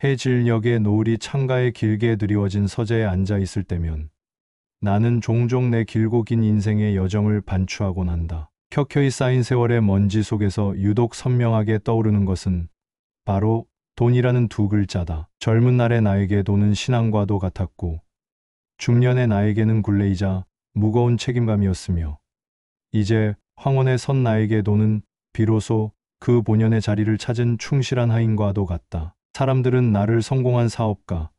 해질녘에 노을이 창가에 길게 드리워진 서재에 앉아 있을 때면 나는 종종 내 길고 긴 인생의 여정을 반추하곤 한다. 켜켜이 쌓인 세월의 먼지 속에서 유독 선명하게 떠오르는 것은 바로 돈이라는 두 글자다. 젊은 날의 나에게 돈은 신앙과도 같았고 중년의 나에게는 굴레이자 무거운 책임감이었으며 이제 황혼에 선 나에게 돈은 비로소 그 본연의 자리를 찾은 충실한 하인과도 같다. 사람들은 나를 성공한 사업가,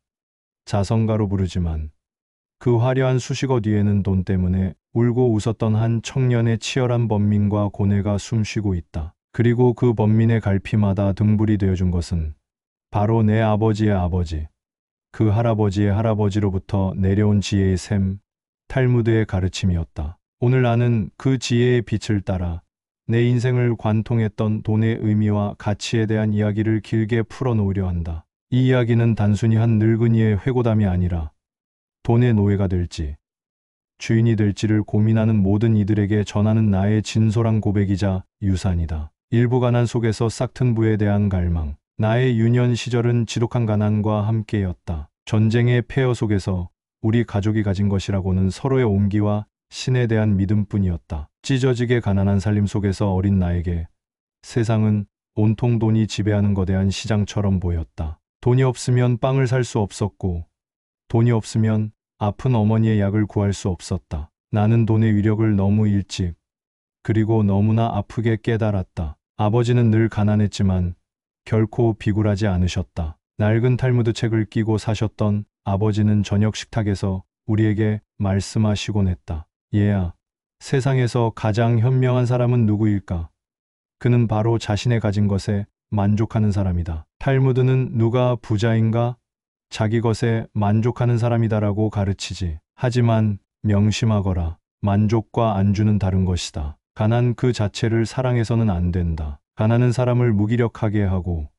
자선가로 부르지만 그 화려한 수식어 뒤에는 돈 때문에 울고 웃었던 한 청년의 치열한 번민과 고뇌가 숨쉬고 있다. 그리고 그 번민의 갈피마다 등불이 되어준 것은 바로 내 아버지의 아버지, 그 할아버지의 할아버지로부터 내려온 지혜의 샘, 탈무드의 가르침이었다. 오늘 나는 그 지혜의 빛을 따라 내 인생을 관통했던 돈의 의미와 가치에 대한 이야기를 길게 풀어놓으려 한다. 이 이야기는 단순히 한 늙은이의 회고담이 아니라 돈의 노예가 될지, 주인이 될지를 고민하는 모든 이들에게 전하는 나의 진솔한 고백이자 유산이다. 일부 가난 속에서 싹튼 부에 대한 갈망. 나의 유년 시절은 지독한 가난과 함께였다. 전쟁의 폐허 속에서 우리 가족이 가진 것이라고는 서로의 온기와 신에 대한 믿음뿐이었다. 찢어지게 가난한 살림 속에서 어린 나에게 세상은 온통 돈이 지배하는 거대한 시장처럼 보였다. 돈이 없으면 빵을 살 수 없었고 돈이 없으면 아픈 어머니의 약을 구할 수 없었다. 나는 돈의 위력을 너무 일찍 그리고 너무나 아프게 깨달았다. 아버지는 늘 가난했지만 결코 비굴하지 않으셨다. 낡은 탈무드 책을 끼고 사셨던 아버지는 저녁 식탁에서 우리에게 말씀하시곤 했다. 얘야, 세상에서 가장 현명한 사람은 누구일까? 그는 바로 자신의 가진 것에 만족하는 사람이다. 탈무드는 누가 부자인가? 자기 것에 만족하는 사람이다라고 가르치지. 하지만 명심하거라. 만족과 안주는 다른 것이다. 가난 그 자체를 사랑해서는 안 된다. 가난은 사람을 무기력하게 하고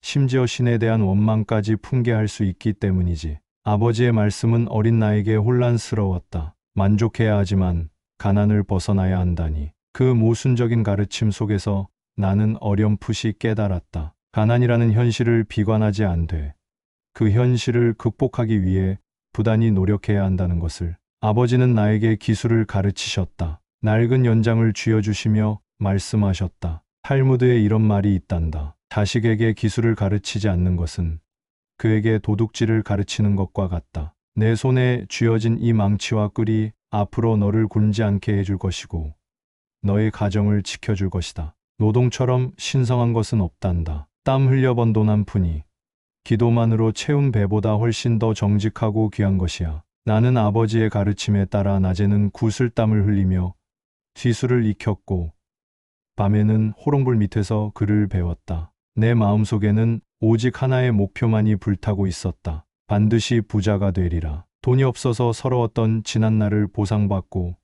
심지어 신에 대한 원망까지 품게 할 수 있기 때문이지. 아버지의 말씀은 어린 나에게 혼란스러웠다. 만족해야 하지만 가난을 벗어나야 한다니. 그 모순적인 가르침 속에서 나는 어렴풋이 깨달았다. 가난이라는 현실을 비관하지 않되 그 현실을 극복하기 위해 부단히 노력해야 한다는 것을. 아버지는 나에게 기술을 가르치셨다. 낡은 연장을 쥐어주시며 말씀하셨다. 탈무드에 이런 말이 있단다. 자식에게 기술을 가르치지 않는 것은 그에게 도둑질을 가르치는 것과 같다. 내 손에 쥐어진 이 망치와 끌이 앞으로 너를 굶지 않게 해줄 것이고 너의 가정을 지켜줄 것이다. 노동처럼 신성한 것은 없단다. 땀 흘려 번 돈 한 푼이 기도만으로 채운 배보다 훨씬 더 정직하고 귀한 것이야. 나는 아버지의 가르침에 따라 낮에는 구슬땀을 흘리며 뒤술을 익혔고 밤에는 호롱불 밑에서 글을 배웠다. 내 마음속에는 오직 하나의 목표만이 불타고 있었다. 반드시 부자가 되리라. 돈이 없어서 서러웠던 지난날을 보상받고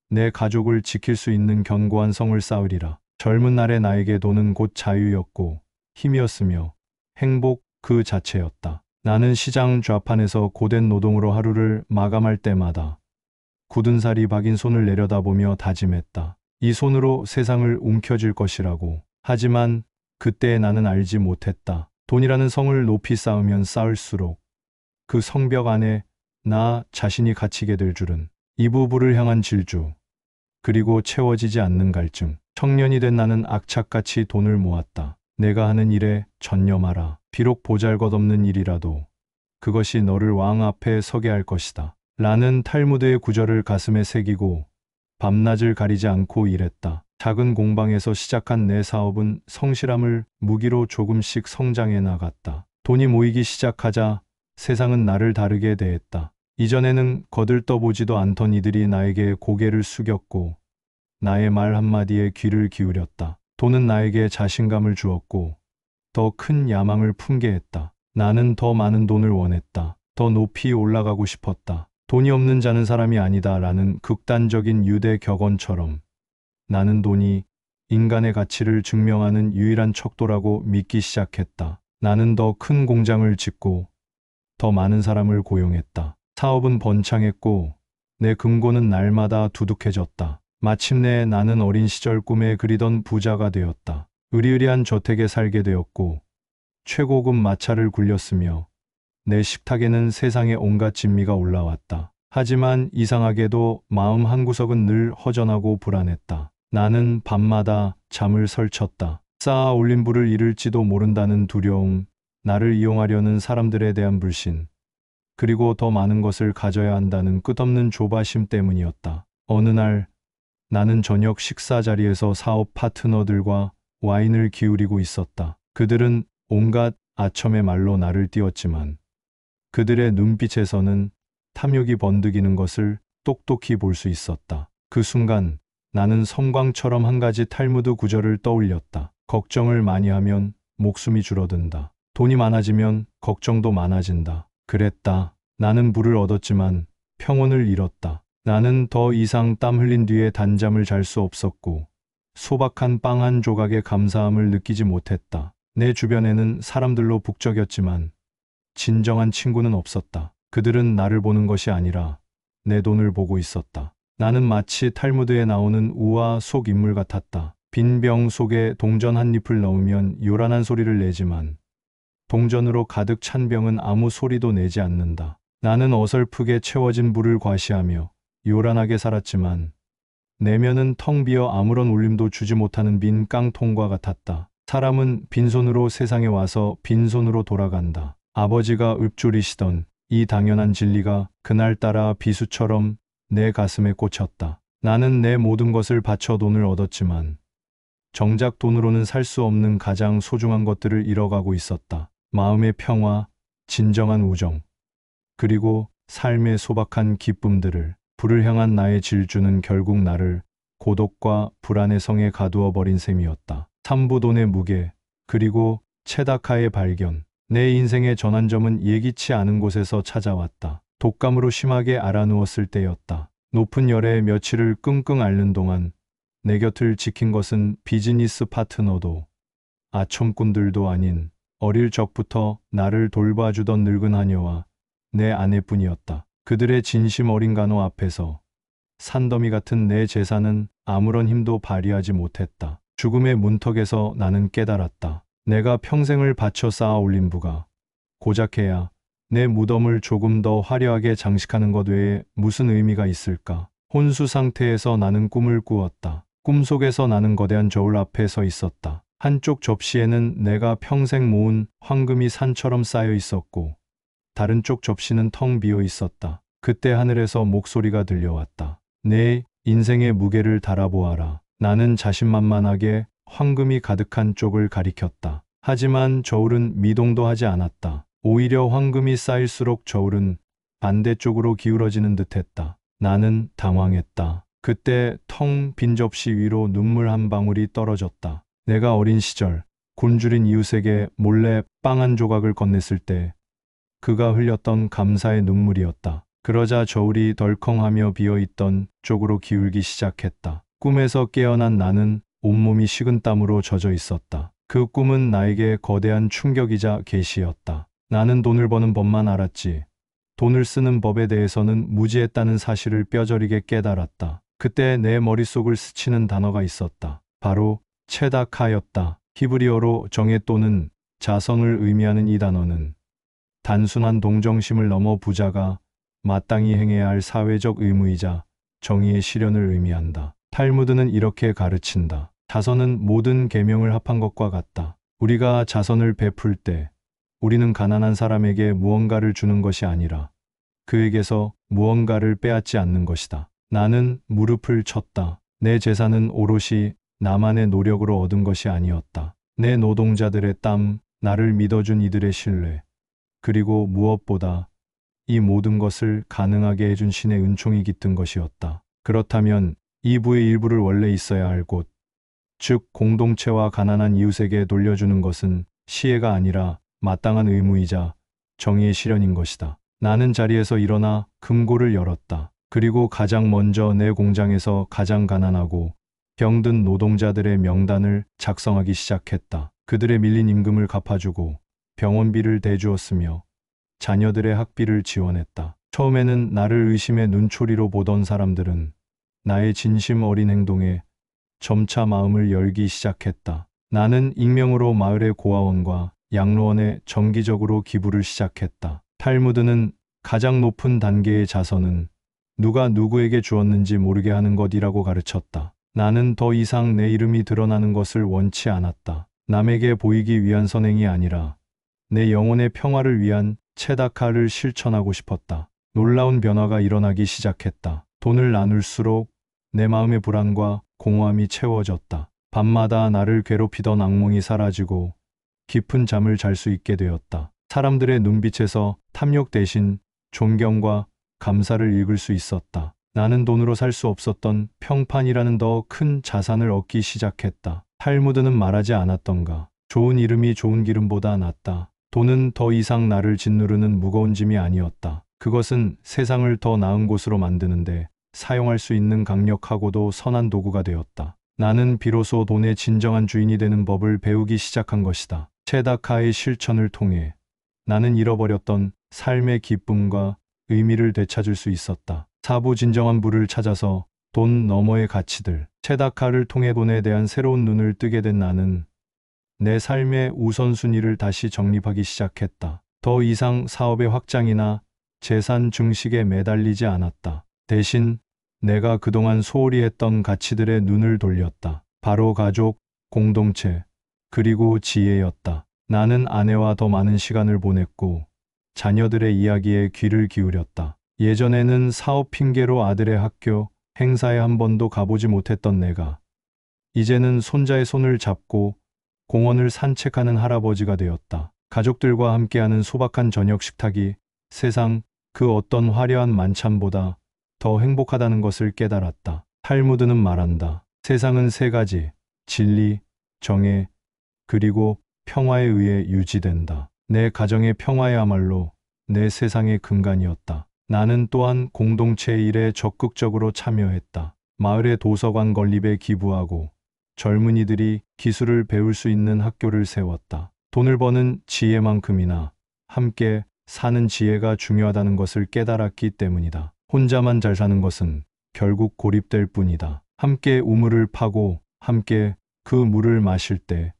내 가족을 지킬 수 있는 견고한 성을 쌓으리라. 젊은 날의 나에게 돈은 곧 자유였고 힘이었으며 행복 그 자체였다. 나는 시장 좌판에서 고된 노동으로 하루를 마감할 때마다 굳은 살이 박인 손을 내려다보며 다짐했다. 이 손으로 세상을 움켜쥘 것이라고. 하지만 그때 나는 알지 못했다. 돈이라는 성을 높이 쌓으면 쌓을수록 그 성벽 안에 나 자신이 갇히게 될 줄은. 이부부를 향한 질주, 그리고 채워지지 않는 갈증. 청년이 된 나는 악착같이 돈을 모았다. 내가 하는 일에 전념하라. 비록 보잘것없는 일이라도 그것이 너를 왕 앞에 서게 할 것이다. 라는 탈무드의 구절을 가슴에 새기고 밤낮을 가리지 않고 일했다. 작은 공방에서 시작한 내 사업은 성실함을 무기로 조금씩 성장해 나갔다. 돈이 모이기 시작하자 세상은 나를 다르게 대했다. 이전에는 거들떠보지도 않던 이들이 나에게 고개를 숙였고 나의 말 한마디에 귀를 기울였다. 돈은 나에게 자신감을 주었고 더 큰 야망을 품게 했다. 나는 더 많은 돈을 원했다. 더 높이 올라가고 싶었다. 돈이 없는 자는 사람이 아니다 라는 극단적인 유대 격언처럼 나는 돈이 인간의 가치를 증명하는 유일한 척도라고 믿기 시작했다. 나는 더 큰 공장을 짓고 더 많은 사람을 고용했다. 사업은 번창했고 내 금고는 날마다 두둑해졌다. 마침내 나는 어린 시절 꿈에 그리던 부자가 되었다. 으리으리한 저택에 살게 되었고 최고급 마차를 굴렸으며 내 식탁에는 세상의 온갖 진미가 올라왔다. 하지만 이상하게도 마음 한구석은 늘 허전하고 불안했다. 나는 밤마다 잠을 설쳤다. 쌓아 올린 불을 잃을지도 모른다는 두려움, 나를 이용하려는 사람들에 대한 불신, 그리고 더 많은 것을 가져야 한다는 끝없는 조바심 때문이었다. 어느 날 나는 저녁 식사 자리에서 사업 파트너들과 와인을 기울이고 있었다. 그들은 온갖 아첨의 말로 나를 띄웠지만 그들의 눈빛에서는 탐욕이 번득이는 것을 똑똑히 볼 수 있었다. 그 순간 나는 섬광처럼 한 가지 탈무드 구절을 떠올렸다. 걱정을 많이 하면 목숨이 줄어든다. 돈이 많아지면 걱정도 많아진다. 그랬다. 나는 부를 얻었지만 평온을 잃었다. 나는 더 이상 땀 흘린 뒤에 단잠을 잘 수 없었고 소박한 빵 한 조각의 감사함을 느끼지 못했다. 내 주변에는 사람들로 북적였지만 진정한 친구는 없었다. 그들은 나를 보는 것이 아니라 내 돈을 보고 있었다. 나는 마치 탈무드에 나오는 우화 속 인물 같았다. 빈 병 속에 동전 한 잎을 넣으면 요란한 소리를 내지만 동전으로 가득 찬 병은 아무 소리도 내지 않는다. 나는 어설프게 채워진 물을 과시하며 요란하게 살았지만 내면은 텅 비어 아무런 울림도 주지 못하는 빈 깡통과 같았다. 사람은 빈손으로 세상에 와서 빈손으로 돌아간다. 아버지가 읊조리시던 이 당연한 진리가 그날따라 비수처럼 내 가슴에 꽂혔다. 나는 내 모든 것을 바쳐 돈을 얻었지만 정작 돈으로는 살 수 없는 가장 소중한 것들을 잃어가고 있었다. 마음의 평화, 진정한 우정, 그리고 삶의 소박한 기쁨들을. 불을 향한 나의 질주는 결국 나를 고독과 불안의 성에 가두어 버린 셈이었다. 삼부돈의 무게, 그리고 체다카의 발견. 내 인생의 전환점은 예기치 않은 곳에서 찾아왔다. 독감으로 심하게 앓아누웠을 때였다. 높은 열에 며칠을 끙끙 앓는 동안 내 곁을 지킨 것은 비즈니스 파트너도 아첨꾼들도 아닌 어릴 적부터 나를 돌봐주던 늙은 하녀와 내 아내뿐이었다. 그들의 진심 어린 간호 앞에서 산더미 같은 내 재산은 아무런 힘도 발휘하지 못했다. 죽음의 문턱에서 나는 깨달았다. 내가 평생을 바쳐 쌓아 올린 부가 고작해야 내 무덤을 조금 더 화려하게 장식하는 것 외에 무슨 의미가 있을까? 혼수 상태에서 나는 꿈을 꾸었다. 꿈속에서 나는 거대한 저울 앞에 서 있었다. 한쪽 접시에는 내가 평생 모은 황금이 산처럼 쌓여 있었고 다른 쪽 접시는 텅 비어 있었다. 그때 하늘에서 목소리가 들려왔다. 내 인생의 무게를 달아보아라. 나는 자신만만하게 황금이 가득한 쪽을 가리켰다. 하지만 저울은 미동도 하지 않았다. 오히려 황금이 쌓일수록 저울은 반대쪽으로 기울어지는 듯했다. 나는 당황했다. 그때 텅 빈 접시 위로 눈물 한 방울이 떨어졌다. 내가 어린 시절 굶주린 이웃에게 몰래 빵 한 조각을 건넸을 때 그가 흘렸던 감사의 눈물이었다. 그러자 저울이 덜컹하며 비어있던 쪽으로 기울기 시작했다. 꿈에서 깨어난 나는 온몸이 식은땀으로 젖어 있었다. 그 꿈은 나에게 거대한 충격이자 계시였다. 나는 돈을 버는 법만 알았지 돈을 쓰는 법에 대해서는 무지했다는 사실을 뼈저리게 깨달았다. 그때 내 머릿속을 스치는 단어가 있었다. 바로 체다카였다. 히브리어로 정의 또는 자선을 의미하는 이 단어는 단순한 동정심을 넘어 부자가 마땅히 행해야 할 사회적 의무이자 정의의 실현을 의미한다. 탈무드는 이렇게 가르친다. 자선은 모든 계명을 합한 것과 같다. 우리가 자선을 베풀 때 우리는 가난한 사람에게 무언가를 주는 것이 아니라 그에게서 무언가를 빼앗지 않는 것이다. 나는 무릎을 쳤다. 내 재산은 오롯이 나만의 노력으로 얻은 것이 아니었다. 내 노동자들의 땀, 나를 믿어준 이들의 신뢰, 그리고 무엇보다 이 모든 것을 가능하게 해준 신의 은총이 깃든 것이었다. 그렇다면 이 부의 일부를 원래 있어야 할 곳, 즉 공동체와 가난한 이웃에게 돌려주는 것은 시혜가 아니라 마땅한 의무이자 정의의 실현인 것이다. 나는 자리에서 일어나 금고를 열었다. 그리고 가장 먼저 내 공장에서 가장 가난하고 병든 노동자들의 명단을 작성하기 시작했다. 그들의 밀린 임금을 갚아주고 병원비를 대주었으며 자녀들의 학비를 지원했다. 처음에는 나를 의심의 눈초리로 보던 사람들은 나의 진심 어린 행동에 점차 마음을 열기 시작했다. 나는 익명으로 마을의 고아원과 양로원에 정기적으로 기부를 시작했다. 탈무드는 가장 높은 단계의 자선은 누가 누구에게 주었는지 모르게 하는 것이라고 가르쳤다. 나는 더 이상 내 이름이 드러나는 것을 원치 않았다. 남에게 보이기 위한 선행이 아니라 내 영혼의 평화를 위한 체다카를 실천하고 싶었다. 놀라운 변화가 일어나기 시작했다. 돈을 나눌수록 내 마음의 불안과 공허함이 채워졌다. 밤마다 나를 괴롭히던 악몽이 사라지고 깊은 잠을 잘 수 있게 되었다. 사람들의 눈빛에서 탐욕 대신 존경과 감사를 읽을 수 있었다. 나는 돈으로 살 수 없었던 평판이라는 더 큰 자산을 얻기 시작했다. 탈무드는 말하지 않았던가. 좋은 이름이 좋은 기름보다 낫다. 돈은 더 이상 나를 짓누르는 무거운 짐이 아니었다. 그것은 세상을 더 나은 곳으로 만드는데 사용할 수 있는 강력하고도 선한 도구가 되었다. 나는 비로소 돈의 진정한 주인이 되는 법을 배우기 시작한 것이다. 체다카의 실천을 통해 나는 잃어버렸던 삶의 기쁨과 의미를 되찾을 수 있었다. 사부 진정한 부를 찾아서 돈 너머의 가치들, 체다카를 통해 돈에 대한 새로운 눈을 뜨게 된 나는 내 삶의 우선순위를 다시 정립하기 시작했다. 더 이상 사업의 확장이나 재산 증식에 매달리지 않았다. 대신 내가 그동안 소홀히 했던 가치들의 눈을 돌렸다. 바로 가족, 공동체, 그리고 지혜였다. 나는 아내와 더 많은 시간을 보냈고 자녀들의 이야기에 귀를 기울였다. 예전에는 사업 핑계로 아들의 학교, 행사에 한 번도 가보지 못했던 내가 이제는 손자의 손을 잡고 공원을 산책하는 할아버지가 되었다. 가족들과 함께하는 소박한 저녁 식탁이 세상 그 어떤 화려한 만찬보다 더 행복하다는 것을 깨달았다. 탈무드는 말한다. 세상은 세 가지, 진리, 정의, 그리고 평화에 의해 유지된다. 내 가정의 평화야말로 내 세상의 근간이었다. 나는 또한 공동체 일에 적극적으로 참여했다. 마을의 도서관 건립에 기부하고 젊은이들이 기술을 배울 수 있는 학교를 세웠다. 돈을 버는 지혜만큼이나 함께 사는 지혜가 중요하다는 것을 깨달았기 때문이다. 혼자만 잘 사는 것은 결국 고립될 뿐이다. 함께 우물을 파고 함께 그 물을 마실 때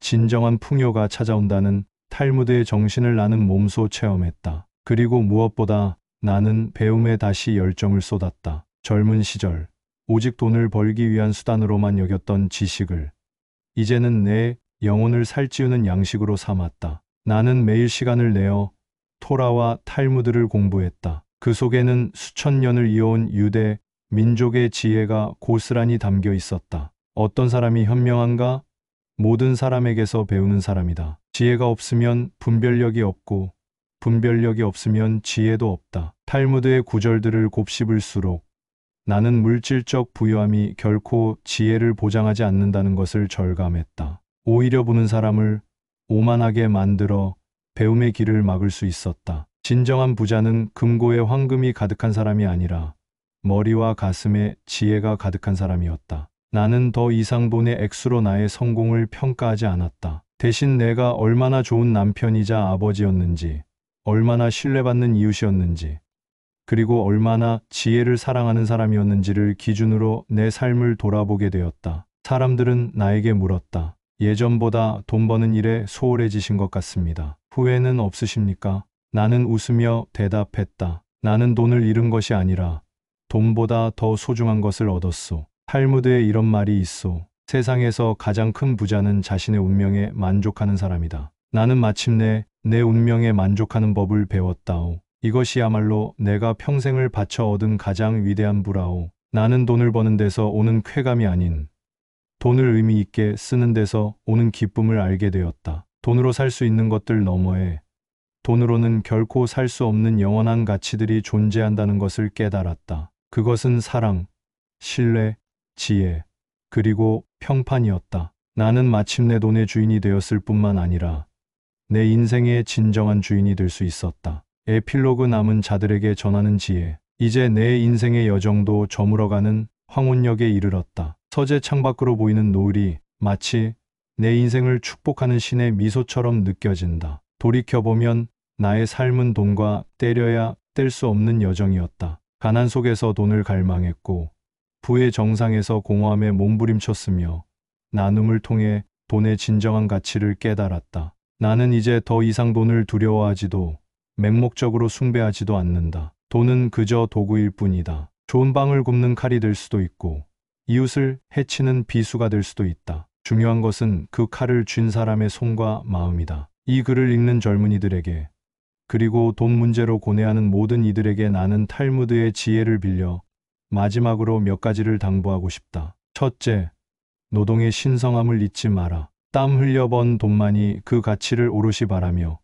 진정한 풍요가 찾아온다는 탈무드의 정신을 나는 몸소 체험했다. 그리고 무엇보다 나는 배움에 다시 열정을 쏟았다. 젊은 시절 오직 돈을 벌기 위한 수단으로만 여겼던 지식을 이제는 내 영혼을 살찌우는 양식으로 삼았다. 나는 매일 시간을 내어 토라와 탈무드를 공부했다. 그 속에는 수천 년을 이어온 유대 민족의 지혜가 고스란히 담겨 있었다. 어떤 사람이 현명한가? 모든 사람에게서 배우는 사람이다. 지혜가 없으면 분별력이 없고 분별력이 없으면 지혜도 없다. 탈무드의 구절들을 곱씹을수록 나는 물질적 부유함이 결코 지혜를 보장하지 않는다는 것을 절감했다. 오히려 보는 사람을 오만하게 만들어 배움의 길을 막을 수 있었다. 진정한 부자는 금고에 황금이 가득한 사람이 아니라 머리와 가슴에 지혜가 가득한 사람이었다. 나는 더 이상 돈의 액수로 나의 성공을 평가하지 않았다. 대신 내가 얼마나 좋은 남편이자 아버지였는지, 얼마나 신뢰받는 이웃이었는지, 그리고 얼마나 지혜를 사랑하는 사람이었는지를 기준으로 내 삶을 돌아보게 되었다. 사람들은 나에게 물었다. 예전보다 돈 버는 일에 소홀해지신 것 같습니다. 후회는 없으십니까? 나는 웃으며 대답했다. 나는 돈을 잃은 것이 아니라 돈보다 더 소중한 것을 얻었소. 탈무드에 이런 말이 있소. 세상에서 가장 큰 부자는 자신의 운명에 만족하는 사람이다. 나는 마침내 내 운명에 만족하는 법을 배웠다오. 이것이야말로 내가 평생을 바쳐 얻은 가장 위대한 부라오. 나는 돈을 버는 데서 오는 쾌감이 아닌 돈을 의미 있게 쓰는 데서 오는 기쁨을 알게 되었다. 돈으로 살 수 있는 것들 너머에 돈으로는 결코 살 수 없는 영원한 가치들이 존재한다는 것을 깨달았다. 그것은 사랑, 신뢰, 지혜, 그리고 평판이었다. 나는 마침내 돈의 주인이 되었을 뿐만 아니라 내 인생의 진정한 주인이 될 수 있었다. 에필로그 남은 자들에게 전하는 지혜. 이제 내 인생의 여정도 저물어가는 황혼역에 이르렀다. 서재 창밖으로 보이는 노을이 마치 내 인생을 축복하는 신의 미소처럼 느껴진다. 돌이켜보면 나의 삶은 돈과 때려야 뗄 수 없는 여정이었다. 가난 속에서 돈을 갈망했고 부의 정상에서 공허함에 몸부림쳤으며 나눔을 통해 돈의 진정한 가치를 깨달았다. 나는 이제 더 이상 돈을 두려워하지도 맹목적으로 숭배하지도 않는다. 돈은 그저 도구일 뿐이다. 좋은 빵을 굽는 칼이 될 수도 있고 이웃을 해치는 비수가 될 수도 있다. 중요한 것은 그 칼을 쥔 사람의 손과 마음이다. 이 글을 읽는 젊은이들에게 그리고 돈 문제로 고뇌하는 모든 이들에게 나는 탈무드의 지혜를 빌려 마지막으로 몇 가지를 당부하고 싶다. 첫째, 노동의 신성함을 잊지 마라. 땀 흘려 번 돈만이 그 가치를 오롯이 바라며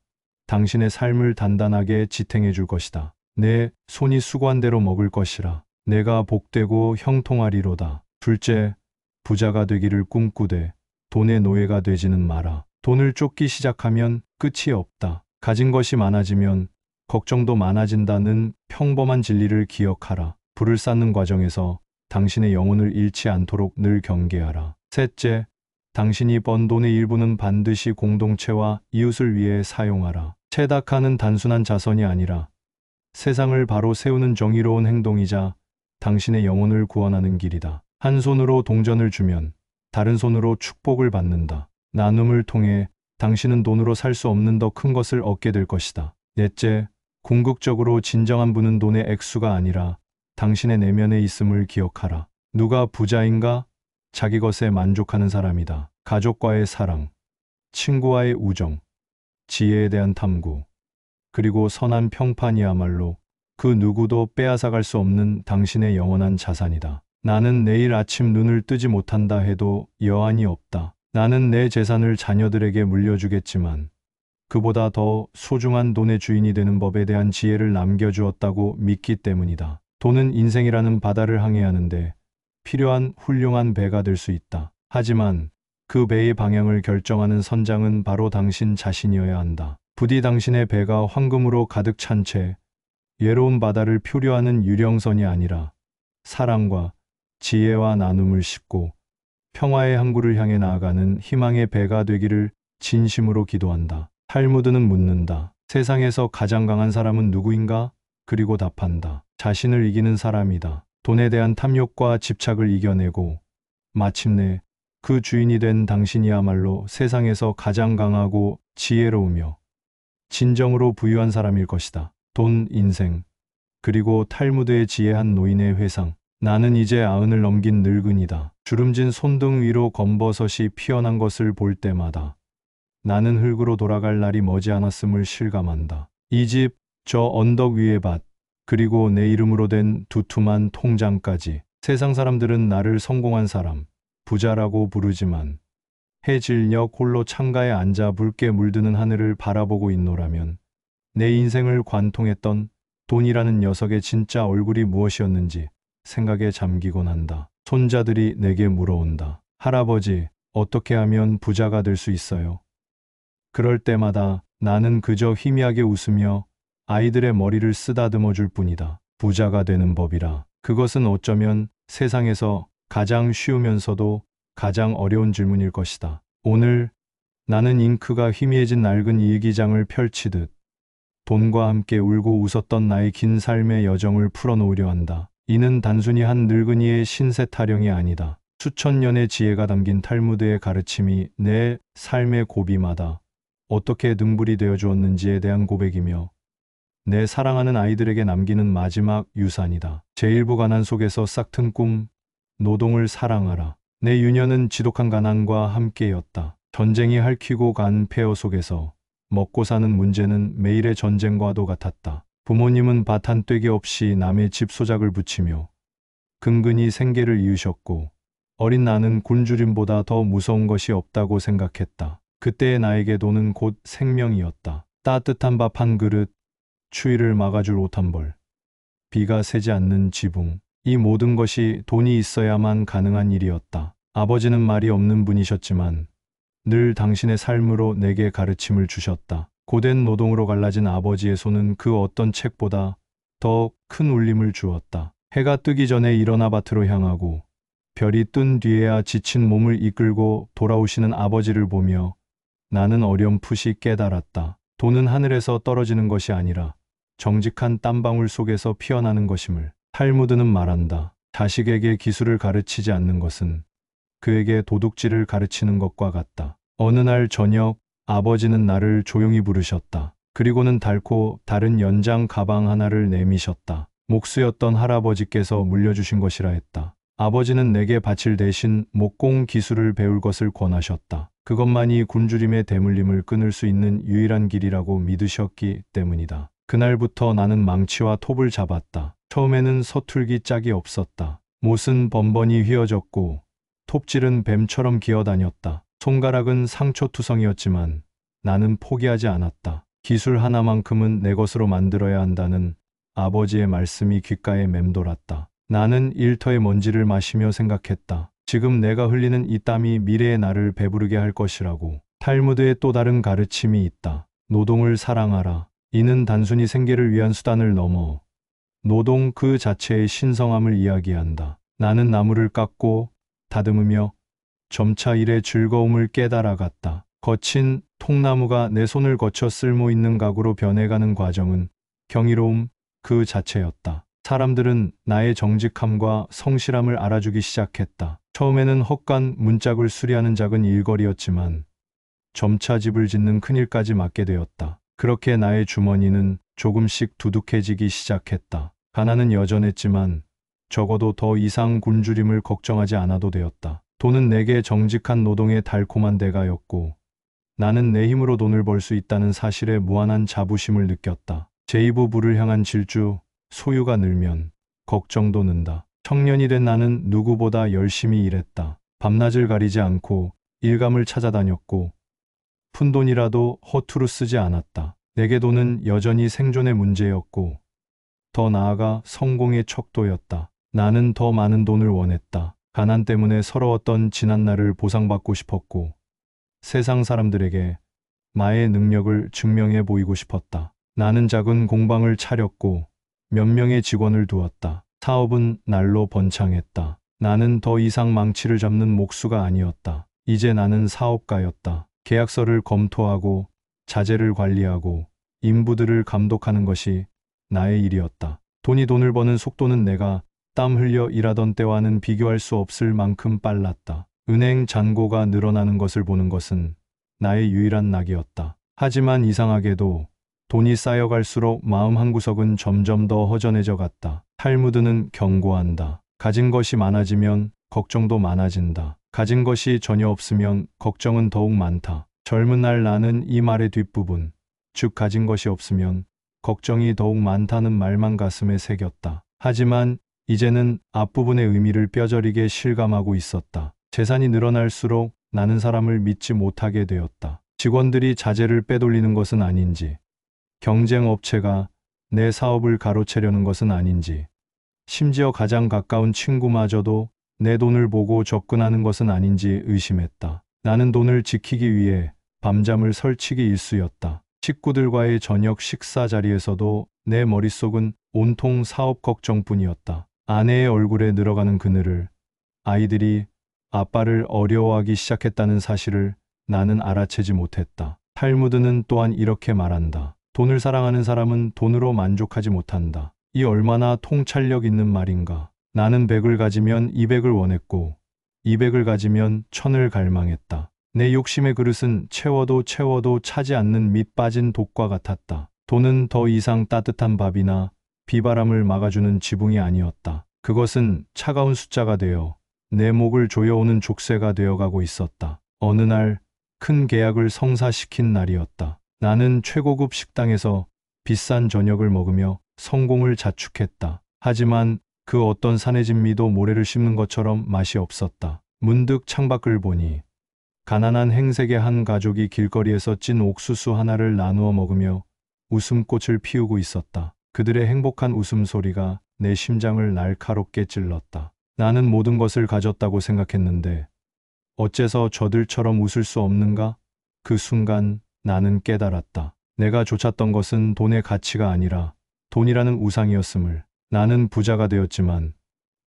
당신의 삶을 단단하게 지탱해 줄 것이다. 내 손이 수고한 대로 먹을 것이라. 내가 복되고 형통하리로다. 둘째, 부자가 되기를 꿈꾸되 돈의 노예가 되지는 마라. 돈을 쫓기 시작하면 끝이 없다. 가진 것이 많아지면 걱정도 많아진다는 평범한 진리를 기억하라. 불을 쌓는 과정에서 당신의 영혼을 잃지 않도록 늘 경계하라. 셋째, 당신이 번 돈의 일부는 반드시 공동체와 이웃을 위해 사용하라. 채다카는 단순한 자선이 아니라 세상을 바로 세우는 정의로운 행동이자 당신의 영혼을 구원하는 길이다. 한 손으로 동전을 주면 다른 손으로 축복을 받는다. 나눔을 통해 당신은 돈으로 살 수 없는 더 큰 것을 얻게 될 것이다. 넷째, 궁극적으로 진정한 부는 돈의 액수가 아니라 당신의 내면에 있음을 기억하라. 누가 부자인가? 자기 것에 만족하는 사람이다. 가족과의 사랑, 친구와의 우정, 지혜에 대한 탐구, 그리고 선한 평판이야말로 그 누구도 빼앗아갈 수 없는 당신의 영원한 자산이다. 나는 내일 아침 눈을 뜨지 못한다 해도 여한이 없다. 나는 내 재산을 자녀들에게 물려주겠지만 그보다 더 소중한 돈의 주인이 되는 법에 대한 지혜를 남겨주었다고 믿기 때문이다. 돈은 인생이라는 바다를 항해하는데 필요한 훌륭한 배가 될 수 있다. 하지만 그 배의 방향을 결정하는 선장은 바로 당신 자신이어야 한다. 부디 당신의 배가 황금으로 가득 찬 채 외로운 바다를 표류하는 유령선이 아니라 사랑과 지혜와 나눔을 싣고 평화의 항구를 향해 나아가는 희망의 배가 되기를 진심으로 기도한다. 탈무드는 묻는다. 세상에서 가장 강한 사람은 누구인가? 그리고 답한다. 자신을 이기는 사람이다. 돈에 대한 탐욕과 집착을 이겨내고 마침내 그 주인이 된 당신이야말로 세상에서 가장 강하고 지혜로우며 진정으로 부유한 사람일 것이다. 돈, 인생, 그리고 탈무드의 지혜한 노인의 회상. 나는 이제 90을 넘긴 늙은이다. 주름진 손등 위로 검버섯이 피어난 것을 볼 때마다 나는 흙으로 돌아갈 날이 머지않았음을 실감한다. 이 집, 저 언덕 위의 밭, 그리고 내 이름으로 된 두툼한 통장까지. 세상 사람들은 나를 성공한 사람, 부자라고 부르지만 해질녘 홀로 창가에 앉아 붉게 물드는 하늘을 바라보고 있노라면 내 인생을 관통했던 돈이라는 녀석의 진짜 얼굴이 무엇이었는지 생각에 잠기곤 한다. 손자들이 내게 물어온다. 할아버지, 어떻게 하면 부자가 될 수 있어요? 그럴 때마다 나는 그저 희미하게 웃으며 아이들의 머리를 쓰다듬어 줄 뿐이다. 부자가 되는 법이라. 그것은 어쩌면 세상에서 가장 쉬우면서도 가장 어려운 질문일 것이다. 오늘 나는 잉크가 희미해진 낡은 일기장을 펼치듯 돈과 함께 울고 웃었던 나의 긴 삶의 여정을 풀어놓으려 한다. 이는 단순히 한 늙은이의 신세 타령이 아니다. 수천 년의 지혜가 담긴 탈무드의 가르침이 내 삶의 고비마다 어떻게 등불이 되어 주었는지에 대한 고백이며 내 사랑하는 아이들에게 남기는 마지막 유산이다. 제1부 가난 속에서 싹튼 꿈, 노동을 사랑하라. 내 유년은 지독한 가난과 함께였다. 전쟁이 핥히고 간 폐허 속에서 먹고 사는 문제는 매일의 전쟁과도 같았다. 부모님은 밭 한 떼기 없이 남의 집 소작을 붙이며 근근히 생계를 이으셨고 어린 나는 굶주림보다 더 무서운 것이 없다고 생각했다. 그때의 나에게 돈은 곧 생명이었다. 따뜻한 밥 한 그릇, 추위를 막아줄 옷 한 벌, 비가 새지 않는 지붕. 이 모든 것이 돈이 있어야만 가능한 일이었다. 아버지는 말이 없는 분이셨지만 늘 당신의 삶으로 내게 가르침을 주셨다. 고된 노동으로 갈라진 아버지의 손은 그 어떤 책보다 더 큰 울림을 주었다. 해가 뜨기 전에 일어나 밭으로 향하고 별이 뜬 뒤에야 지친 몸을 이끌고 돌아오시는 아버지를 보며 나는 어렴풋이 깨달았다. 돈은 하늘에서 떨어지는 것이 아니라 정직한 땀방울 속에서 피어나는 것임을. 탈무드는 말한다. 자식에게 기술을 가르치지 않는 것은 그에게 도둑질을 가르치는 것과 같다. 어느 날 저녁 아버지는 나를 조용히 부르셨다. 그리고는 닳고 다른 연장 가방 하나를 내미셨다. 목수였던 할아버지께서 물려주신 것이라 했다. 아버지는 내게 밭일 대신 목공 기술을 배울 것을 권하셨다. 그것만이 굶주림의 대물림을 끊을 수 있는 유일한 길이라고 믿으셨기 때문이다. 그날부터 나는 망치와 톱을 잡았다. 처음에는 서툴기 짝이 없었다. 못은 번번이 휘어졌고 톱질은 뱀처럼 기어다녔다. 손가락은 상처투성이었지만 나는 포기하지 않았다. 기술 하나만큼은 내 것으로 만들어야 한다는 아버지의 말씀이 귓가에 맴돌았다. 나는 일터의 먼지를 마시며 생각했다. 지금 내가 흘리는 이 땀이 미래의 나를 배부르게 할 것이라고. 탈무드의 또 다른 가르침이 있다. 노동을 사랑하라. 이는 단순히 생계를 위한 수단을 넘어 노동 그 자체의 신성함을 이야기한다. 나는 나무를 깎고 다듬으며 점차 일의 즐거움을 깨달아갔다. 거친 통나무가 내 손을 거쳐 쓸모 있는 가구로 변해가는 과정은 경이로움 그 자체였다. 사람들은 나의 정직함과 성실함을 알아주기 시작했다. 처음에는 헛간 문짝을 수리하는 작은 일거리였지만 점차 집을 짓는 큰일까지 맡게 되었다. 그렇게 나의 주머니는 조금씩 두둑해지기 시작했다. 가난은 여전했지만 적어도 더 이상 굶주림을 걱정하지 않아도 되었다. 돈은 내게 정직한 노동의 달콤한 대가였고 나는 내 힘으로 돈을 벌 수 있다는 사실에 무한한 자부심을 느꼈다. 제2부부를 향한 질주, 소유가 늘면 걱정도 는다. 청년이 된 나는 누구보다 열심히 일했다. 밤낮을 가리지 않고 일감을 찾아다녔고 푼돈이라도 허투루 쓰지 않았다. 내게 돈은 여전히 생존의 문제였고 더 나아가 성공의 척도였다. 나는 더 많은 돈을 원했다. 가난 때문에 서러웠던 지난날을 보상받고 싶었고 세상 사람들에게 나의 능력을 증명해 보이고 싶었다. 나는 작은 공방을 차렸고 몇 명의 직원을 두었다. 사업은 날로 번창했다. 나는 더 이상 망치를 잡는 목수가 아니었다. 이제 나는 사업가였다. 계약서를 검토하고 자재를 관리하고 인부들을 감독하는 것이 나의 일이었다. 돈을 버는 속도는 내가 땀 흘려 일하던 때와는 비교할 수 없을 만큼 빨랐다. 은행 잔고가 늘어나는 것을 보는 것은 나의 유일한 낙이었다. 하지만 이상하게도 돈이 쌓여갈수록 마음 한구석은 점점 더 허전해져 갔다. 탈무드는 경고한다. 가진 것이 많아지면 걱정도 많아진다. 가진 것이 전혀 없으면 걱정은 더욱 많다. 젊은 날 나는 이 말의 뒷부분, 즉 가진 것이 없으면 걱정이 더욱 많다는 말만 가슴에 새겼다. 하지만 이제는 앞부분의 의미를 뼈저리게 실감하고 있었다. 재산이 늘어날수록 나는 사람을 믿지 못하게 되었다. 직원들이 자재를 빼돌리는 것은 아닌지, 경쟁업체가 내 사업을 가로채려는 것은 아닌지, 심지어 가장 가까운 친구마저도 내 돈을 보고 접근하는 것은 아닌지 의심했다. 나는 돈을 지키기 위해 밤잠을 설치기 일쑤였다. 식구들과의 저녁 식사 자리에서도 내 머릿속은 온통 사업 걱정뿐이었다. 아내의 얼굴에 늘어가는 그늘을, 아이들이 아빠를 어려워하기 시작했다는 사실을 나는 알아채지 못했다. 탈무드는 또한 이렇게 말한다. 돈을 사랑하는 사람은 돈으로 만족하지 못한다. 이 얼마나 통찰력 있는 말인가. 나는 100을 가지면 200을 원했고 200을 가지면 1000을 갈망했다. 내 욕심의 그릇은 채워도 차지 않는 밑 빠진 독과 같았다. 돈은 더 이상 따뜻한 밥이나 비바람을 막아주는 지붕이 아니었다. 그것은 차가운 숫자가 되어 내 목을 조여오는 족쇄가 되어가고 있었다. 어느 날 큰 계약을 성사시킨 날이었다. 나는 최고급 식당에서 비싼 저녁을 먹으며 성공을 자축했다. 하지만 그 어떤 산해진 미도 모래를 씹는 것처럼 맛이 없었다. 문득 창밖을 보니 가난한 행색의 한 가족이 길거리에서 찐 옥수수 하나를 나누어 먹으며 웃음꽃을 피우고 있었다. 그들의 행복한 웃음소리가 내 심장을 날카롭게 찔렀다. 나는 모든 것을 가졌다고 생각했는데 어째서 저들처럼 웃을 수 없는가? 그 순간 나는 깨달았다. 내가 쫓았던 것은 돈의 가치가 아니라 돈이라는 우상이었음을. 나는 부자가 되었지만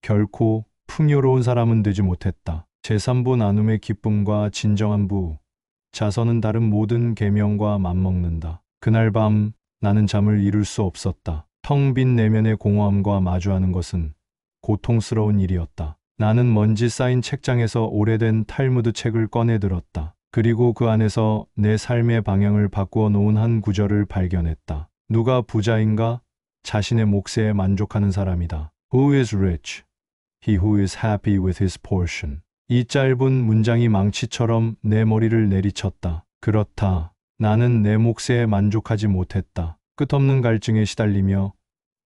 결코 풍요로운 사람은 되지 못했다. 제3부 나눔의 기쁨과 진정한 부, 자선은 다른 모든 계명과 맞먹는다. 그날 밤 나는 잠을 이룰 수 없었다. 텅 빈 내면의 공허함과 마주하는 것은 고통스러운 일이었다. 나는 먼지 쌓인 책장에서 오래된 탈무드 책을 꺼내 들었다. 그리고 그 안에서 내 삶의 방향을 바꾸어 놓은 한 구절을 발견했다. 누가 부자인가? 자신의 몫에 만족하는 사람이다. Who is rich? He who is happy with his portion. 이 짧은 문장이 망치처럼 내 머리를 내리쳤다. 그렇다. 나는 내 몫에 만족하지 못했다. 끝없는 갈증에 시달리며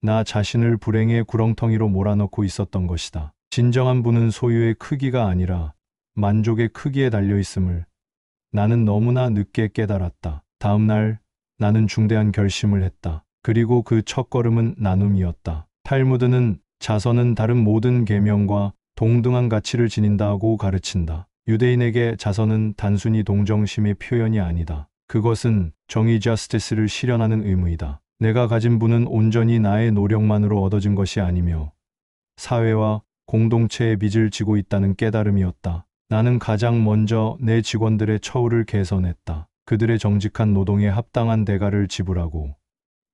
나 자신을 불행의 구렁텅이로 몰아넣고 있었던 것이다. 진정한 부는 소유의 크기가 아니라 만족의 크기에 달려 있음을 나는 너무나 늦게 깨달았다. 다음 날 나는 중대한 결심을 했다. 그리고 그 첫걸음은 나눔이었다. 탈무드는 자선은 다른 모든 계명과 동등한 가치를 지닌다고 가르친다. 유대인에게 자선은 단순히 동정심의 표현이 아니다. 그것은 정의 justice를 실현하는 의무이다. 내가 가진 부는 온전히 나의 노력만으로 얻어진 것이 아니며 사회와 공동체의 빚을 지고 있다는 깨달음이었다. 나는 가장 먼저 내 직원들의 처우를 개선했다. 그들의 정직한 노동에 합당한 대가를 지불하고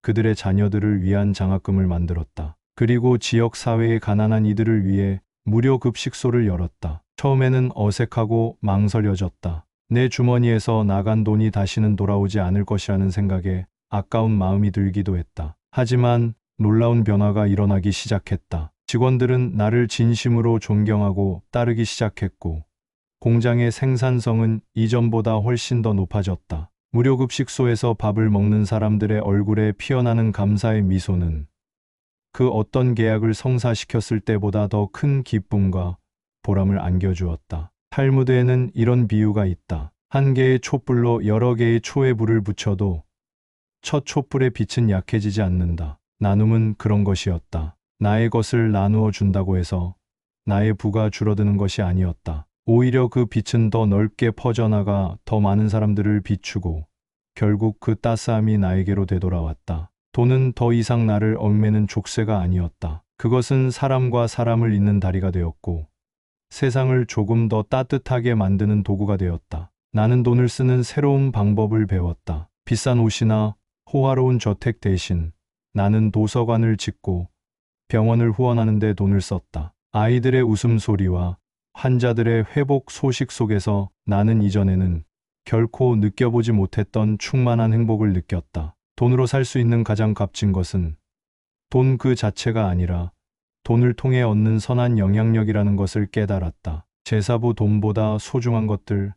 그들의 자녀들을 위한 장학금을 만들었다. 그리고 지역 사회의 가난한 이들을 위해 무료 급식소를 열었다. 처음에는 어색하고 망설여졌다. 내 주머니에서 나간 돈이 다시는 돌아오지 않을 것이라는 생각에 아까운 마음이 들기도 했다. 하지만 놀라운 변화가 일어나기 시작했다. 직원들은 나를 진심으로 존경하고 따르기 시작했고 공장의 생산성은 이전보다 훨씬 더 높아졌다. 무료 급식소에서 밥을 먹는 사람들의 얼굴에 피어나는 감사의 미소는 그 어떤 계약을 성사시켰을 때보다 더 큰 기쁨과 보람을 안겨주었다. 탈무드에는 이런 비유가 있다. 한 개의 촛불로 여러 개의 초에 불을 붙여도 첫 촛불의 빛은 약해지지 않는다. 나눔은 그런 것이었다. 나의 것을 나누어 준다고 해서 나의 부가 줄어드는 것이 아니었다. 오히려 그 빛은 더 넓게 퍼져나가 더 많은 사람들을 비추고 결국 그 따스함이 나에게로 되돌아왔다. 돈은 더 이상 나를 얽매는 족쇄가 아니었다. 그것은 사람과 사람을 잇는 다리가 되었고 세상을 조금 더 따뜻하게 만드는 도구가 되었다. 나는 돈을 쓰는 새로운 방법을 배웠다. 비싼 옷이나 호화로운 저택 대신 나는 도서관을 짓고 병원을 후원하는 데 돈을 썼다. 아이들의 웃음소리와 환자들의 회복 소식 속에서 나는 이전에는 결코 느껴보지 못했던 충만한 행복을 느꼈다. 돈으로 살 수 있는 가장 값진 것은 돈 그 자체가 아니라 돈을 통해 얻는 선한 영향력이라는 것을 깨달았다. 제사부 돈보다 소중한 것들,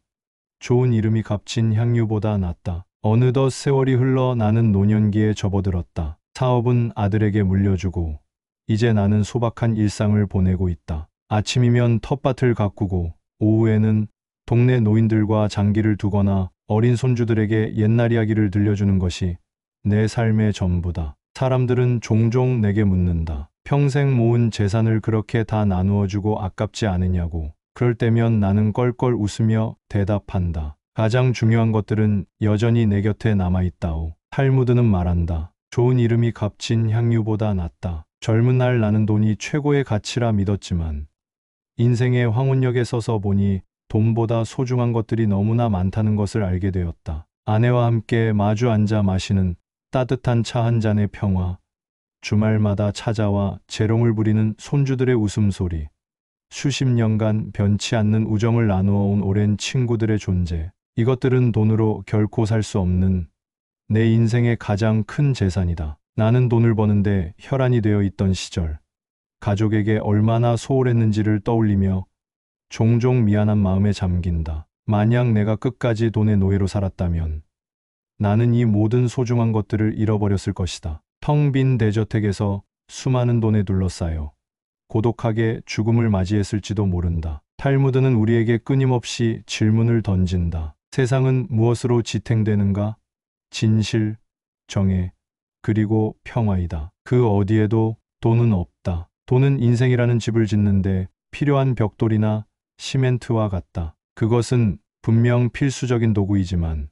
좋은 이름이 값진 향유보다 낫다. 어느덧 세월이 흘러 나는 노년기에 접어들었다. 사업은 아들에게 물려주고 이제 나는 소박한 일상을 보내고 있다. 아침이면 텃밭을 가꾸고 오후에는 동네 노인들과 장기를 두거나 어린 손주들에게 옛날 이야기를 들려주는 것이 내 삶의 전부다. 사람들은 종종 내게 묻는다. 평생 모은 재산을 그렇게 다 나누어주고 아깝지 않으냐고. 그럴 때면 나는 껄껄 웃으며 대답한다. 가장 중요한 것들은 여전히 내 곁에 남아있다오. 탈무드는 말한다. 좋은 이름이 값진 향유보다 낫다. 젊은 날 나는 돈이 최고의 가치라 믿었지만 인생의 황혼역에 서서 보니 돈보다 소중한 것들이 너무나 많다는 것을 알게 되었다. 아내와 함께 마주 앉아 마시는 따뜻한 차 한 잔의 평화, 주말마다 찾아와 재롱을 부리는 손주들의 웃음소리, 수십 년간 변치 않는 우정을 나누어온 오랜 친구들의 존재, 이것들은 돈으로 결코 살 수 없는 내 인생의 가장 큰 재산이다. 나는 돈을 버는데 혈안이 되어 있던 시절, 가족에게 얼마나 소홀했는지를 떠올리며 종종 미안한 마음에 잠긴다. 만약 내가 끝까지 돈의 노예로 살았다면 나는 이 모든 소중한 것들을 잃어버렸을 것이다. 텅 빈 대저택에서 수많은 돈에 둘러싸여 고독하게 죽음을 맞이했을지도 모른다. 탈무드는 우리에게 끊임없이 질문을 던진다. 세상은 무엇으로 지탱되는가? 진실, 정의, 그리고 평화이다. 그 어디에도 돈은 없다. 돈은 인생이라는 집을 짓는데 필요한 벽돌이나 시멘트와 같다. 그것은 분명 필수적인 도구이지만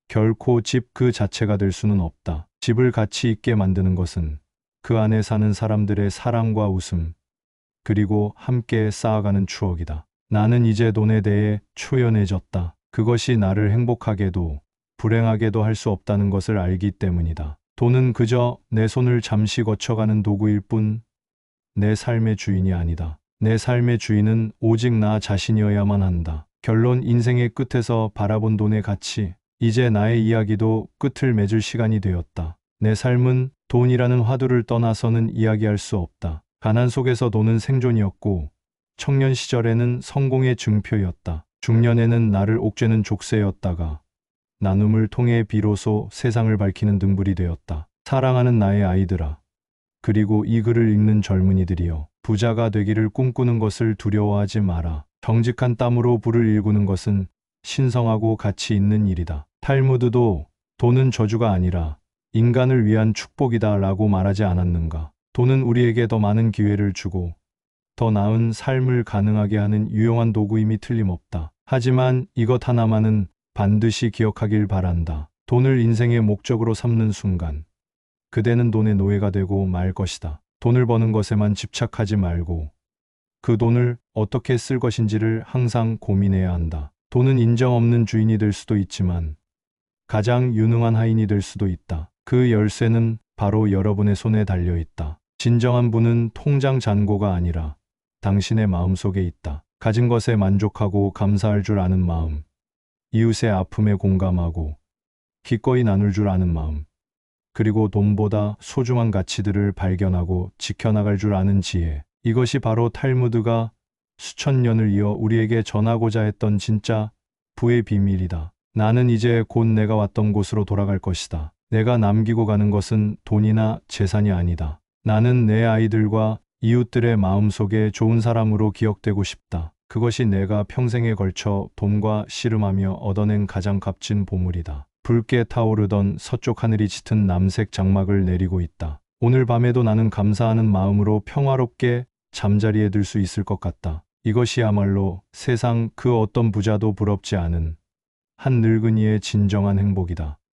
결코 집 그 자체가 될 수는 없다. 집을 가치 있게 만드는 것은 그 안에 사는 사람들의 사랑과 웃음, 그리고 함께 쌓아가는 추억이다. 나는 이제 돈에 대해 초연해졌다. 그것이 나를 행복하게도 불행하게도 할 수 없다는 것을 알기 때문이다. 돈은 그저 내 손을 잠시 거쳐가는 도구일 뿐 내 삶의 주인이 아니다. 내 삶의 주인은 오직 나 자신이어야만 한다. 결론 인생의 끝에서 바라본 돈의 가치. 이제 나의 이야기도 끝을 맺을 시간이 되었다. 내 삶은 돈이라는 화두를 떠나서는 이야기할 수 없다. 가난 속에서 돈은 생존이었고 청년 시절에는 성공의 증표였다. 중년에는 나를 옥죄는 족쇄였다가 나눔을 통해 비로소 세상을 밝히는 등불이 되었다. 사랑하는 나의 아이들아. 그리고 이 글을 읽는 젊은이들이여. 부자가 되기를 꿈꾸는 것을 두려워하지 마라. 정직한 땀으로 부를 일구는 것은 신성하고 가치 있는 일이다. 탈무드도 돈은 저주가 아니라 인간을 위한 축복이다 라고 말하지 않았는가. 돈은 우리에게 더 많은 기회를 주고 더 나은 삶을 가능하게 하는 유용한 도구임이 틀림없다. 하지만 이것 하나만은 반드시 기억하길 바란다. 돈을 인생의 목적으로 삼는 순간 그대는 돈의 노예가 되고 말 것이다. 돈을 버는 것에만 집착하지 말고 그 돈을 어떻게 쓸 것인지를 항상 고민해야 한다. 돈은 인정 없는 주인이 될 수도 있지만 가장 유능한 하인이 될 수도 있다. 그 열쇠는 바로 여러분의 손에 달려 있다. 진정한 부는 통장 잔고가 아니라 당신의 마음속에 있다. 가진 것에 만족하고 감사할 줄 아는 마음, 이웃의 아픔에 공감하고 기꺼이 나눌 줄 아는 마음, 그리고 돈보다 소중한 가치들을 발견하고 지켜나갈 줄 아는 지혜. 이것이 바로 탈무드가 수천 년을 이어 우리에게 전하고자 했던 진짜 부의 비밀이다. 나는 이제 곧 내가 왔던 곳으로 돌아갈 것이다. 내가 남기고 가는 것은 돈이나 재산이 아니다. 나는 내 아이들과 이웃들의 마음속에 좋은 사람으로 기억되고 싶다. 그것이 내가 평생에 걸쳐 돈과 씨름하며 얻어낸 가장 값진 보물이다. 붉게 타오르던 서쪽 하늘이 짙은 남색 장막을 내리고 있다. 오늘 밤에도 나는 감사하는 마음으로 평화롭게 잠자리에 들 수 있을 것 같다. 이것이야말로 세상 그 어떤 부자도 부럽지 않은 한 늙은이의 진정한 행복이다.